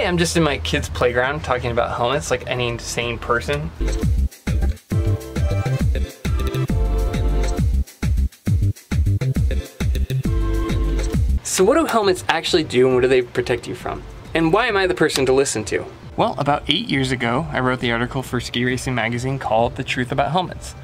Today I'm just in my kid's playground talking about helmets like any insane person. So what do helmets actually do and what do they protect you from? And why am I the person to listen to? Well, about 8 years ago, I wrote the article for Ski Racing Magazine called The Truth About Helmets.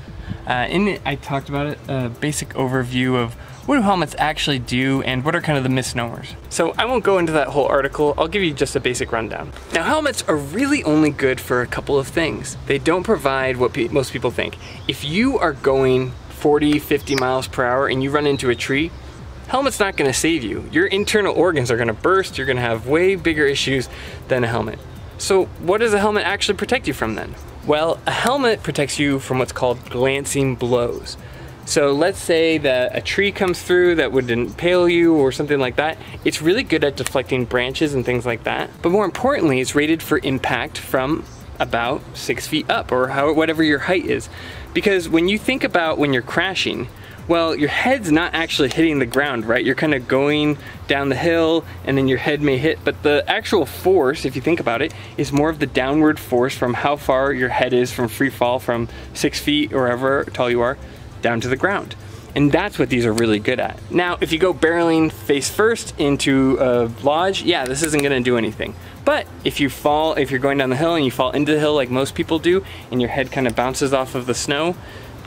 In it, I talked about it, a basic overview of what do helmets actually do and what are kind of the misnomers. So I won't go into that whole article, I'll give you just a basic rundown. Now helmets are really only good for a couple of things. They don't provide what most people think. If you are going 40, 50 miles per hour and you run into a tree, helmet's not gonna save you. Your internal organs are gonna burst, you're gonna have way bigger issues than a helmet. So what does a helmet actually protect you from then? Well, a helmet protects you from what's called glancing blows. So let's say that a tree comes through that would impale you or something like that. It's really good at deflecting branches and things like that. But more importantly, it's rated for impact from about 6 feet up or whatever your height is. Because when you think about when you're crashing, well, your head's not actually hitting the ground, right? You're kind of going down the hill and then your head may hit, but the actual force, if you think about it, is more of the downward force from how far your head is from free fall from 6 feet or however tall you are down to the ground. And that's what these are really good at. Now, if you go barreling face first into a lodge, yeah, this isn't gonna do anything. But if you fall, if you're going down the hill and you fall into the hill like most people do, and your head kind of bounces off of the snow,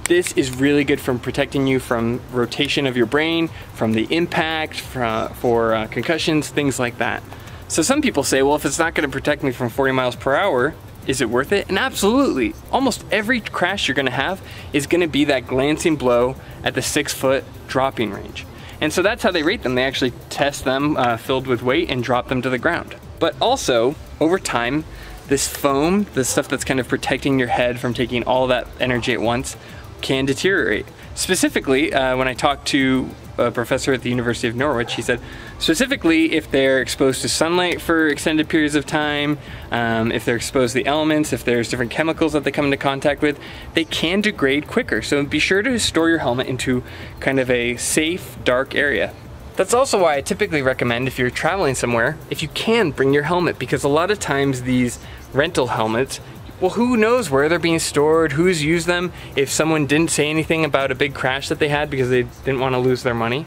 this is really good from protecting you from rotation of your brain, from the impact, for concussions, things like that. So some people say, well, if it's not gonna protect me from 40 miles per hour, is it worth it? And absolutely. Almost every crash you're gonna have is gonna be that glancing blow at the 6 foot dropping range. And so that's how they rate them. They actually test them filled with weight and drop them to the ground. But also, over time, this foam, the stuff that's kind of protecting your head from taking all that energy at once, can deteriorate. Specifically, when I talked to a professor at the University of Norwich, he said, specifically if they're exposed to sunlight for extended periods of time, if they're exposed to the elements, if there's different chemicals that they come into contact with, they can degrade quicker. So be sure to store your helmet into kind of a safe, dark area. That's also why I typically recommend if you're traveling somewhere, if you can, bring your helmet, because a lot of times these rental helmets, well, who knows where they're being stored, who's used them, if someone didn't say anything about a big crash that they had because they didn't want to lose their money.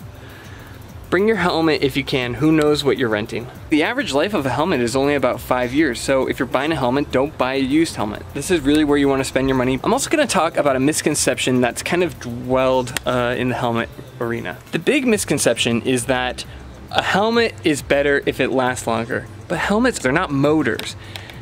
Bring your helmet if you can, who knows what you're renting. The average life of a helmet is only about 5 years, so if you're buying a helmet, don't buy a used helmet. This is really where you want to spend your money. I'm also going to talk about a misconception that's kind of dwelled in the helmet arena. The big misconception is that a helmet is better if it lasts longer, but helmets, they're not motors.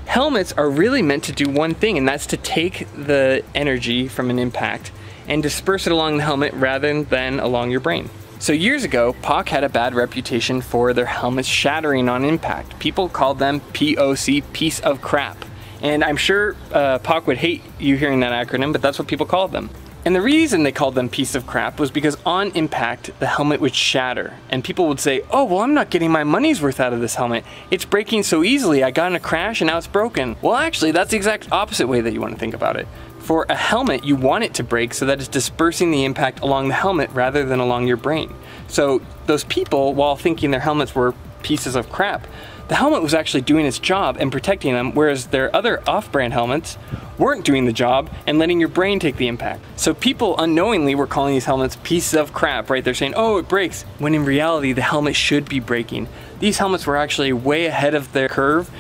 Helmets are really meant to do one thing, and that's to take the energy from an impact and disperse it along the helmet rather than along your brain. So years ago, POC had a bad reputation for their helmets shattering on impact. People called them POC, piece of crap. And I'm sure POC would hate you hearing that acronym, but that's what people called them. And the reason they called them piece of crap was because on impact, the helmet would shatter. And people would say, oh, well, I'm not getting my money's worth out of this helmet. It's breaking so easily. I got in a crash and now it's broken. Well, actually, that's the exact opposite way that you want to think about it. For a helmet, you want it to break so that it's dispersing the impact along the helmet rather than along your brain. So those people, while thinking their helmets were pieces of crap, the helmet was actually doing its job and protecting them, whereas their other off-brand helmets weren't doing the job and letting your brain take the impact. So people unknowingly were calling these helmets pieces of crap, right? They're saying, oh, it breaks, when in reality, the helmet should be breaking. These helmets were actually way ahead of their curve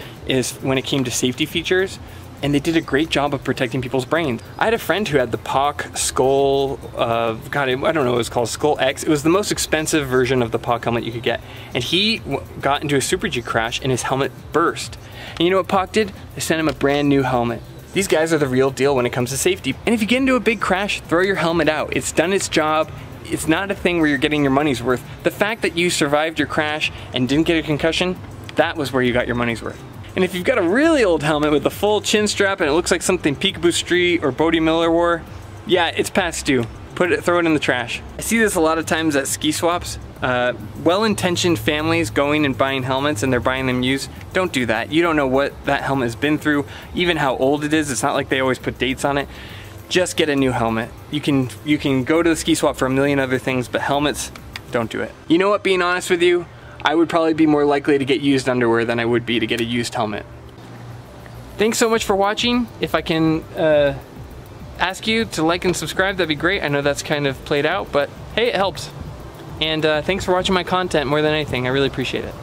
when it came to safety features, and they did a great job of protecting people's brains. I had a friend who had the POC Skull, I don't know what it was called, Skull X. It was the most expensive version of the POC helmet you could get. And he got into a Super G crash and his helmet burst. And you know what POC did? They sent him a brand new helmet. These guys are the real deal when it comes to safety. And if you get into a big crash, throw your helmet out. It's done its job. It's not a thing where you're getting your money's worth. The fact that you survived your crash and didn't get a concussion, that was where you got your money's worth. And if you've got a really old helmet with a full chin strap and it looks like something Peekaboo Street or Bodie Miller wore, yeah, it's past due. Throw it in the trash. I see this a lot of times at ski swaps. Well-intentioned families going and buying helmets and they're buying them used. Don't do that. You don't know what that helmet has been through, even how old it is. It's not like they always put dates on it. Just get a new helmet. You can go to the ski swap for a million other things, but helmets, don't do it. You know what, being honest with you, I would probably be more likely to get used underwear than I would be to get a used helmet. Thanks so much for watching. If I can ask you to like and subscribe, that'd be great. I know that's kind of played out, but hey, it helps. And thanks for watching my content more than anything. I really appreciate it.